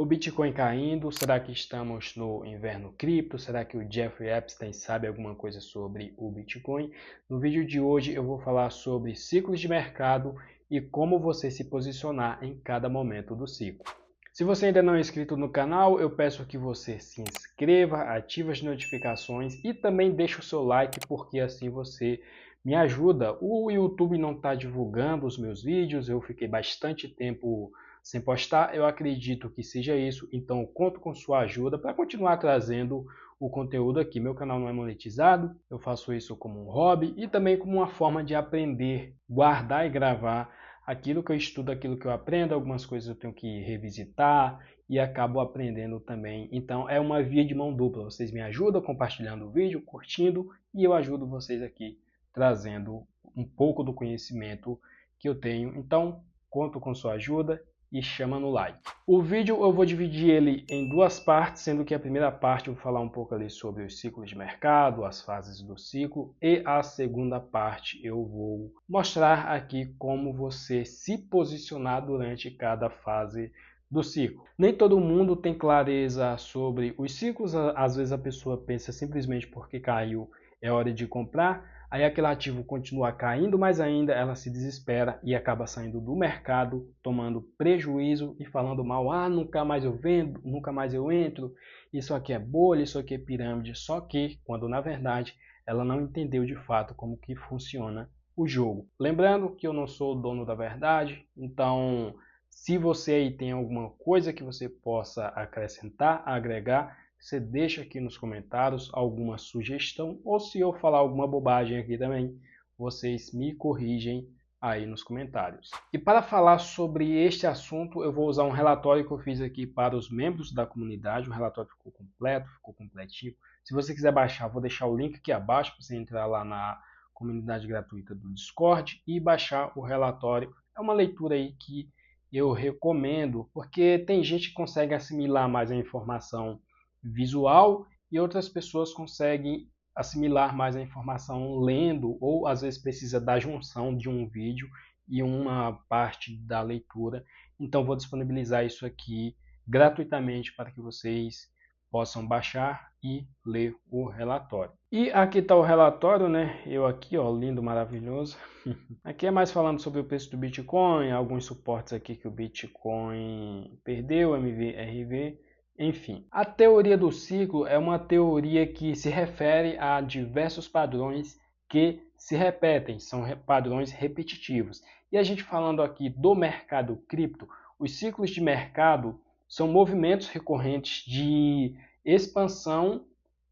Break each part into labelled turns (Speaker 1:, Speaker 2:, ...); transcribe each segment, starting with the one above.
Speaker 1: O Bitcoin caindo, será que estamos no inverno cripto? Será que o Jeffrey Epstein sabe alguma coisa sobre o Bitcoin? No vídeo de hoje eu vou falar sobre ciclos de mercado e como você se posicionar em cada momento do ciclo. Se você ainda não é inscrito no canal, eu peço que você se inscreva, ative as notificações e também deixe o seu like, porque assim você me ajuda. O YouTube não está divulgando os meus vídeos, eu fiquei bastante tempo sem postar, eu acredito que seja isso, então conto com sua ajuda para continuar trazendo o conteúdo aqui. Meu canal não é monetizado, eu faço isso como um hobby e também como uma forma de aprender, guardar e gravar aquilo que eu estudo, aquilo que eu aprendo, algumas coisas eu tenho que revisitar e acabo aprendendo também. Então é uma via de mão dupla, vocês me ajudam compartilhando o vídeo, curtindo e eu ajudo vocês aqui trazendo um pouco do conhecimento que eu tenho. Então conto com sua ajuda e chama no like. O vídeo eu vou dividir ele em duas partes, sendo que a primeira parte eu vou falar um pouco ali sobre os ciclos de mercado, as fases do ciclo, e a segunda parte eu vou mostrar aqui como você se posicionar durante cada fase do ciclo. Nem todo mundo tem clareza sobre os ciclos, às vezes a pessoa pensa simplesmente porque caiu é hora de comprar, aí aquele ativo continua caindo mais ainda, ela se desespera e acaba saindo do mercado, tomando prejuízo e falando mal, nunca mais eu vendo, nunca mais eu entro, isso aqui é bolha, isso aqui é pirâmide, só que, quando na verdade, ela não entendeu de fato como que funciona o jogo. Lembrando que eu não sou o dono da verdade, então se você aí tem alguma coisa que você possa acrescentar, agregar, você deixa aqui nos comentários alguma sugestão, ou se eu falar alguma bobagem aqui também, vocês me corrigem aí nos comentários. E para falar sobre este assunto, eu vou usar um relatório que eu fiz aqui para os membros da comunidade. O relatório ficou completo, ficou completinho. Se você quiser baixar, vou deixar o link aqui abaixo para você entrar lá na comunidade gratuita do Discord e baixar o relatório. É uma leitura aí que eu recomendo, porque tem gente que consegue assimilar mais a informação visual e outras pessoas conseguem assimilar mais a informação lendo ou às vezes precisa da junção de um vídeo e uma parte da leitura. Então vou disponibilizar isso aqui gratuitamente para que vocês possam baixar e ler o relatório. E aqui está o relatório, né? Eu aqui, ó, lindo, maravilhoso. Aqui é mais falando sobre o preço do Bitcoin, alguns suportes aqui que o Bitcoin perdeu, MVRV. Enfim, a teoria do ciclo é uma teoria que se refere a diversos padrões que se repetem, são padrões repetitivos. E a gente falando aqui do mercado cripto, os ciclos de mercado são movimentos recorrentes de expansão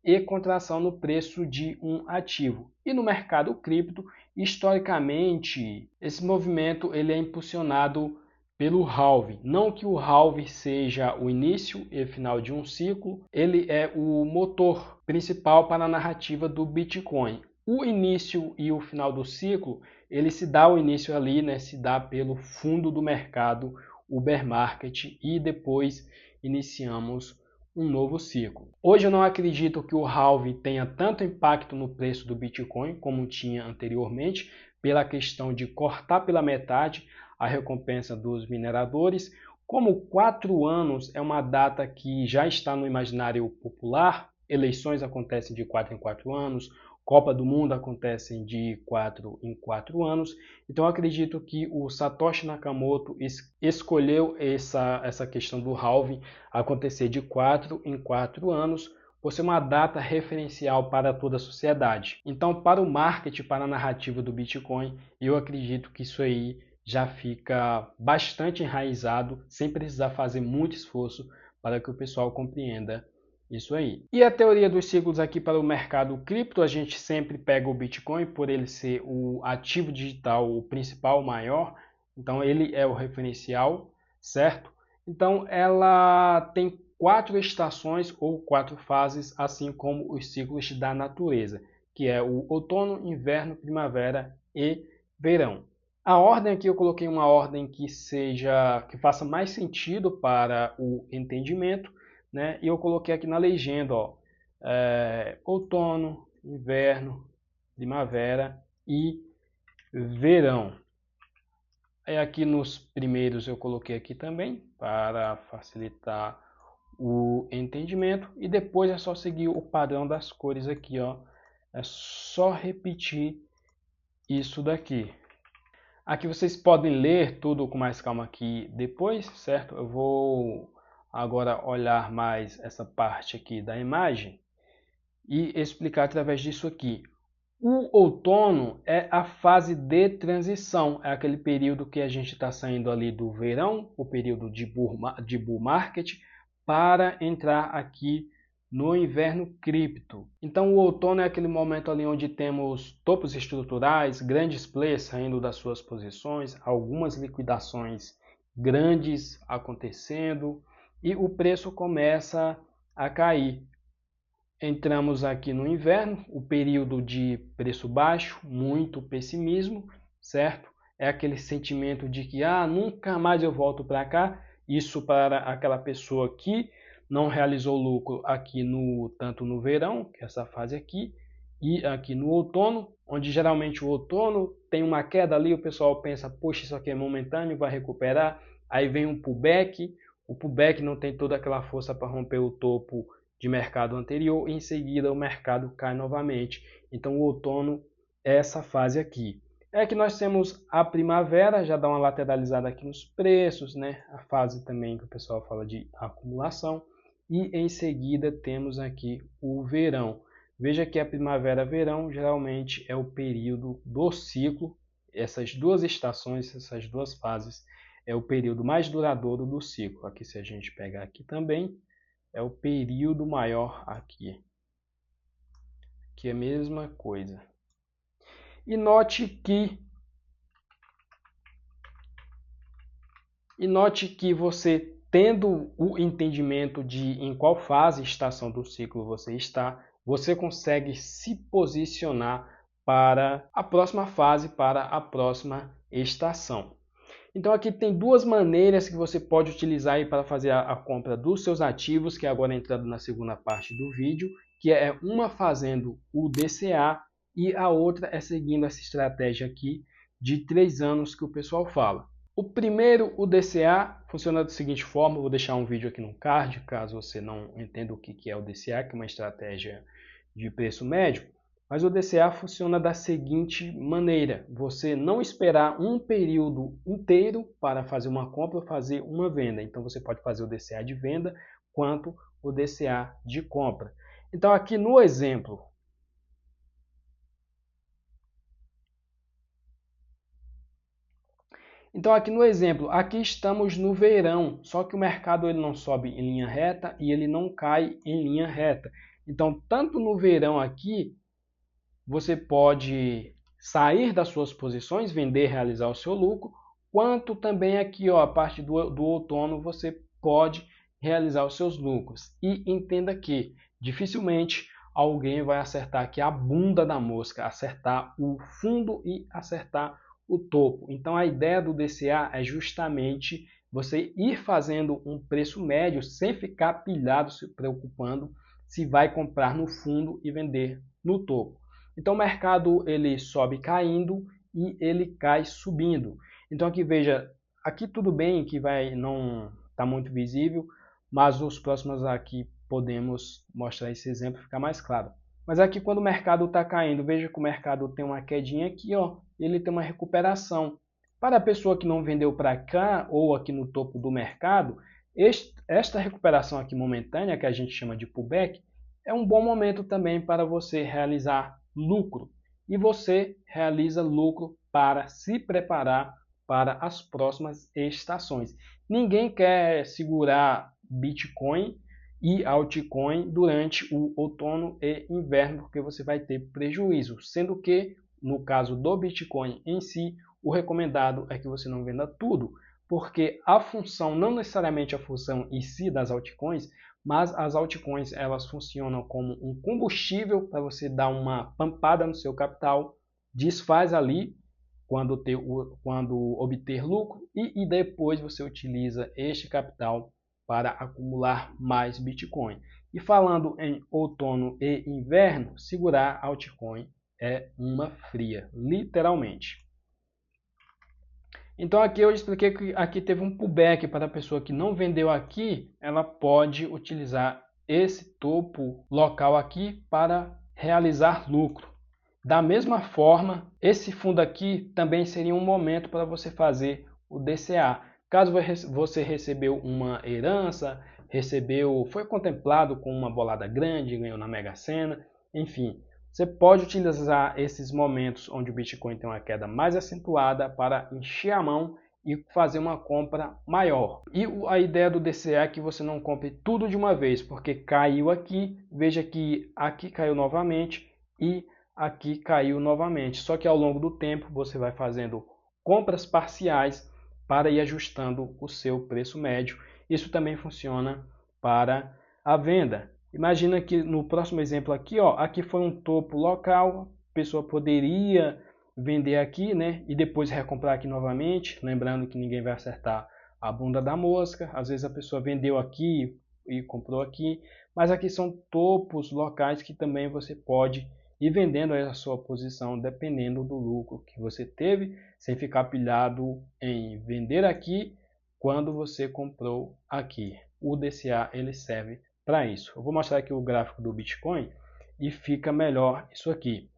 Speaker 1: e contração no preço de um ativo. E no mercado cripto, historicamente, esse movimento ele é impulsionado pelo halving. Não que o halving seja o início e final de um ciclo, ele é o motor principal para a narrativa do Bitcoin. O início e o final do ciclo, ele se dá o início ali, né, se dá pelo fundo do mercado, o bear market, e depois iniciamos um novo ciclo. Hoje eu não acredito que o halving tenha tanto impacto no preço do Bitcoin como tinha anteriormente, pela questão de cortar pela metade a recompensa dos mineradores. Como 4 anos é uma data que já está no imaginário popular, eleições acontecem de 4 em 4 anos, Copa do Mundo acontecem de 4 em 4 anos, então eu acredito que o Satoshi Nakamoto escolheu essa questão do halving acontecer de 4 em 4 anos, por ser uma data referencial para toda a sociedade. Então, para o marketing, para a narrativa do Bitcoin, eu acredito que isso aí já fica bastante enraizado, sem precisar fazer muito esforço para que o pessoal compreenda isso aí. E a teoria dos ciclos aqui para o mercado cripto, a gente sempre pega o Bitcoin por ele ser o ativo digital, o principal, o maior, então ele é o referencial, certo? Então ela tem 4 estações ou 4 fases, assim como os ciclos da natureza, que é o outono, inverno, primavera e verão. A ordem aqui eu coloquei uma ordem que faça mais sentido para o entendimento, né? E eu coloquei aqui na legenda, ó, outono, inverno, primavera e verão. Aí aqui nos primeiros eu coloquei aqui também, para facilitar o entendimento. E depois é só seguir o padrão das cores aqui, ó. É só repetir isso daqui. Aqui vocês podem ler tudo com mais calma aqui depois, certo? Eu vou agora olhar mais essa parte aqui da imagem e explicar através disso aqui. O outono é a fase de transição, é aquele período que a gente está saindo ali do verão, o período de bull market, para entrar aqui no inverno cripto. Então o outono é aquele momento ali onde temos topos estruturais, grandes players saindo das suas posições, algumas liquidações grandes acontecendo e o preço começa a cair. Entramos aqui no inverno, o período de preço baixo, muito pessimismo, certo? É aquele sentimento de que nunca mais eu volto para cá. Isso para aquela pessoa que não realizou lucro aqui tanto no verão, que é essa fase aqui, e aqui no outono, onde geralmente o outono tem uma queda ali, o pessoal pensa, poxa, isso aqui é momentâneo, vai recuperar. Aí vem um pullback, o pullback não tem toda aquela força para romper o topo de mercado anterior, e em seguida o mercado cai novamente. Então o outono é essa fase aqui. É que nós temos a primavera, já dá uma lateralizada aqui nos preços, né? A fase também que o pessoal fala de acumulação. E em seguida temos aqui o verão. Veja que a primavera-verão geralmente é o período do ciclo. Essas duas estações, essas duas fases, é o período mais duradouro do ciclo. Aqui se a gente pegar aqui também, é o período maior aqui. Aqui é a mesma coisa. E note que você tendo o entendimento de em qual fase, estação do ciclo você está, você consegue se posicionar para a próxima fase, para a próxima estação. Então aqui tem duas maneiras que você pode utilizar aí para fazer a compra dos seus ativos, que é agora entrando na segunda parte do vídeo, que é uma fazendo o DCA e a outra é seguindo essa estratégia aqui de 3 anos que o pessoal fala. O primeiro, o DCA, funciona da seguinte forma, vou deixar um vídeo aqui no card, caso você não entenda o que é o DCA, que é uma estratégia de preço médio. Mas o DCA funciona da seguinte maneira, você não esperar um período inteiro para fazer uma compra ou fazer uma venda. Então você pode fazer o DCA de venda quanto o DCA de compra. Então aqui no exemplo, aqui estamos no verão, só que o mercado ele não sobe em linha reta e ele não cai em linha reta. Então tanto no verão aqui, você pode sair das suas posições, vender, realizar o seu lucro, quanto também aqui, ó, a parte do outono, você pode realizar os seus lucros. E entenda que dificilmente alguém vai acertar aqui a bunda da mosca, acertar o fundo e acertar o topo. Então a ideia do DCA é justamente você ir fazendo um preço médio sem ficar pilhado, se preocupando se vai comprar no fundo e vender no topo. Então o mercado ele sobe caindo e ele cai subindo. Então aqui veja, aqui tudo bem que não está muito visível, mas nos próximos aqui podemos mostrar esse exemplo, ficar mais claro. Mas aqui quando o mercado está caindo, veja que o mercado tem uma quedinha aqui, ó, ele tem uma recuperação. Para a pessoa que não vendeu para cá ou aqui no topo do mercado, esta recuperação aqui momentânea, que a gente chama de pullback, é um bom momento também para você realizar lucro. E você realiza lucro para se preparar para as próximas estações. Ninguém quer segurar Bitcoin e altcoin durante o outono e inverno, porque você vai ter prejuízo. Sendo que, no caso do Bitcoin em si, o recomendado é que você não venda tudo, porque a função, não necessariamente a função em si das altcoins, mas as altcoins elas funcionam como um combustível para você dar uma pampada no seu capital, desfaz ali quando obter lucro e depois você utiliza este capital para acumular mais Bitcoin. E falando em outono e inverno, segurar altcoin é uma fria, literalmente. Então aqui eu expliquei que aqui teve um pullback para a pessoa que não vendeu aqui, ela pode utilizar esse topo local aqui para realizar lucro. Da mesma forma, esse fundo aqui também seria um momento para você fazer o DCA. Caso você recebeu uma herança, foi contemplado com uma bolada grande, ganhou na Mega Sena, enfim, você pode utilizar esses momentos onde o Bitcoin tem uma queda mais acentuada para encher a mão e fazer uma compra maior. E a ideia do DCA é que você não compre tudo de uma vez, porque caiu aqui, veja que aqui caiu novamente e aqui caiu novamente. Só que ao longo do tempo você vai fazendo compras parciais para ir ajustando o seu preço médio. Isso também funciona para a venda. Imagina que no próximo exemplo aqui, ó, aqui foi um topo local, a pessoa poderia vender aqui, né, e depois recomprar aqui novamente, lembrando que ninguém vai acertar a bunda da mosca. Às vezes a pessoa vendeu aqui e comprou aqui, mas aqui são topos locais que também você pode ir vendendo a sua posição dependendo do lucro que você teve, sem ficar pilhado em vender aqui quando você comprou aqui. O DCA ele serve para isso. Eu vou mostrar aqui o gráfico do Bitcoin e fica melhor isso aqui.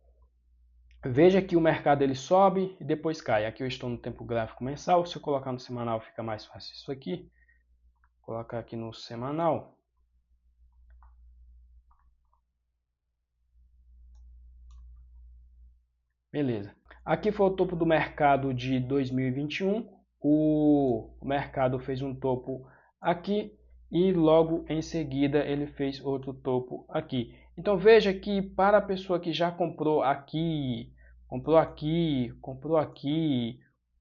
Speaker 1: Veja que o mercado ele sobe e depois cai. Aqui eu estou no tempo gráfico mensal. Se eu colocar no semanal fica mais fácil isso aqui. Vou colocar aqui no semanal. Beleza. Aqui foi o topo do mercado de 2021. O mercado fez um topo aqui e logo em seguida ele fez outro topo aqui. Então veja que para a pessoa que já comprou aqui,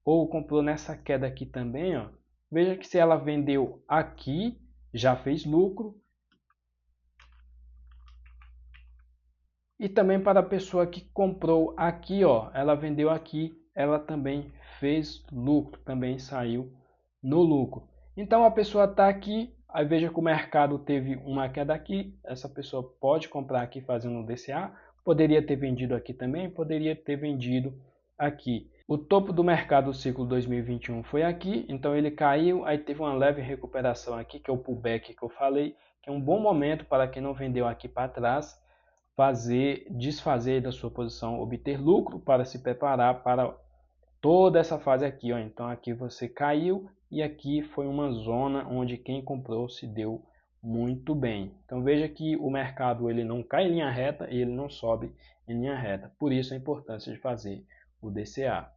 Speaker 1: ou comprou nessa queda aqui também, ó, veja que se ela vendeu aqui, já fez lucro. E também para a pessoa que comprou aqui, ó, ela vendeu aqui, ela também fez lucro, também saiu no lucro. Então a pessoa está aqui, aí veja que o mercado teve uma queda aqui, essa pessoa pode comprar aqui fazendo um DCA, poderia ter vendido aqui também, poderia ter vendido aqui. O topo do mercado do ciclo 2021 foi aqui, então ele caiu, aí teve uma leve recuperação aqui, que é o pullback que eu falei, que é um bom momento para quem não vendeu aqui para trás, desfazer da sua posição, obter lucro para se preparar para toda essa fase aqui, ó. Então aqui você caiu e aqui foi uma zona onde quem comprou se deu muito bem. Então veja que o mercado ele não cai em linha reta e ele não sobe em linha reta. Por isso a importância de fazer o DCA.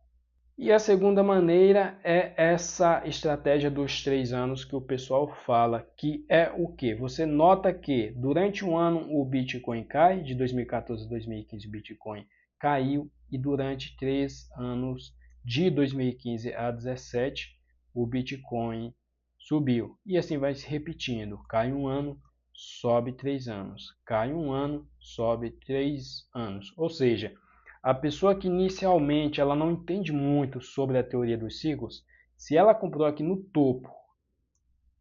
Speaker 1: E a segunda maneira é essa estratégia dos 3 anos que o pessoal fala, que é o que? Você nota que durante um ano o Bitcoin cai, de 2014 a 2015 o Bitcoin caiu, e durante 3 anos, de 2015 a 2017, o Bitcoin subiu. E assim vai se repetindo, cai um ano, sobe 3 anos, cai um ano, sobe 3 anos. Ou seja, a pessoa que inicialmente ela não entende muito sobre a teoria dos ciclos, se ela comprou aqui no topo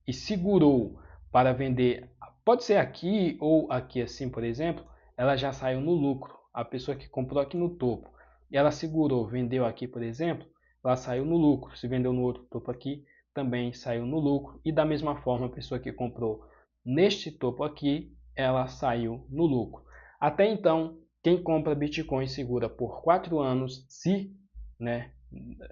Speaker 1: e segurou para vender, pode ser aqui ou aqui assim, por exemplo, ela já saiu no lucro. A pessoa que comprou aqui no topo e ela segurou, vendeu aqui, por exemplo, ela saiu no lucro. Se vendeu no outro topo aqui, também saiu no lucro. E da mesma forma, a pessoa que comprou neste topo aqui, ela saiu no lucro. Até então, quem compra Bitcoin segura por 4 anos, se, né,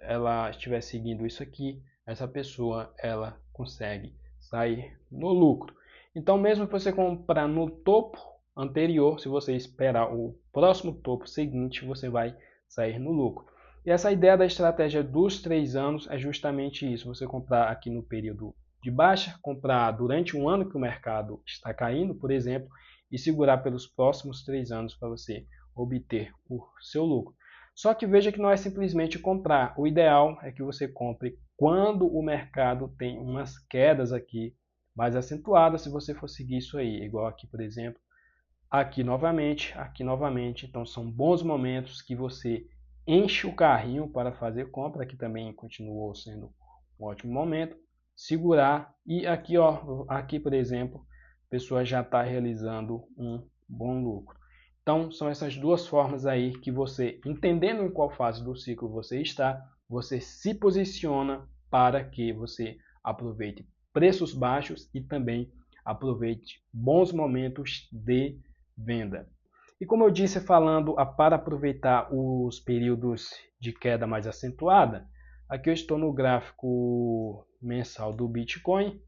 Speaker 1: ela estiver seguindo isso aqui, essa pessoa ela consegue sair no lucro. Então, mesmo que você comprar no topo anterior, se você esperar o próximo topo seguinte, você vai sair no lucro. E essa ideia da estratégia dos 3 anos é justamente isso. Você comprar aqui no período de baixa, comprar durante um ano que o mercado está caindo, por exemplo, e segurar pelos próximos 3 anos para você obter o seu lucro. Só que veja que não é simplesmente comprar. O ideal é que você compre quando o mercado tem umas quedas aqui mais acentuadas, se você for seguir isso aí. Igual aqui, por exemplo, aqui novamente, aqui novamente. Então são bons momentos que você enche o carrinho para fazer compra. Aqui também continuou sendo um ótimo momento. Segurar e aqui, ó, aqui por exemplo, a pessoa já está realizando um bom lucro. Então são essas duas formas aí que você, entendendo em qual fase do ciclo você está, você se posiciona para que você aproveite preços baixos e também aproveite bons momentos de venda. E como eu disse, falando para aproveitar os períodos de queda mais acentuada, aqui eu estou no gráfico mensal do Bitcoin,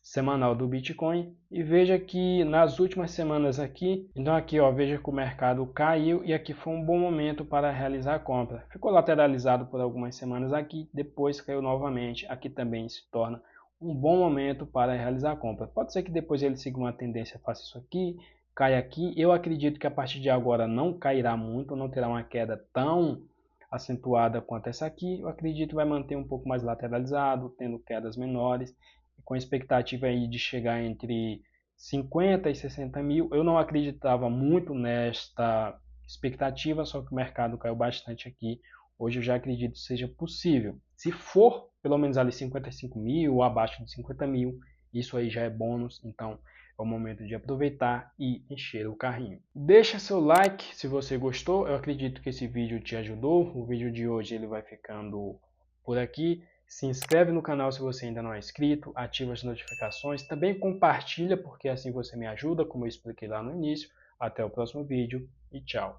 Speaker 1: semanal do Bitcoin, e veja que nas últimas semanas aqui, então aqui ó, veja que o mercado caiu e aqui foi um bom momento para realizar a compra. Ficou lateralizado por algumas semanas aqui, depois caiu novamente, aqui também se torna um bom momento para realizar a compra. Pode ser que depois ele siga uma tendência, faça isso aqui, cai aqui. Eu acredito que a partir de agora não cairá muito, não terá uma queda tão acentuada quanto essa aqui. Eu acredito que vai manter um pouco mais lateralizado, tendo quedas menores, com a expectativa aí de chegar entre 50 e 60 mil. Eu não acreditava muito nesta expectativa, só que o mercado caiu bastante aqui. Hoje eu já acredito que seja possível. Se for pelo menos ali 55 mil ou abaixo de 50 mil, isso aí já é bônus, então é o momento de aproveitar e encher o carrinho. Deixa seu like se você gostou, eu acredito que esse vídeo te ajudou. O vídeo de hoje ele vai ficando por aqui. Se inscreve no canal se você ainda não é inscrito, ativa as notificações, também compartilha porque assim você me ajuda, como eu expliquei lá no início. Até o próximo vídeo e tchau!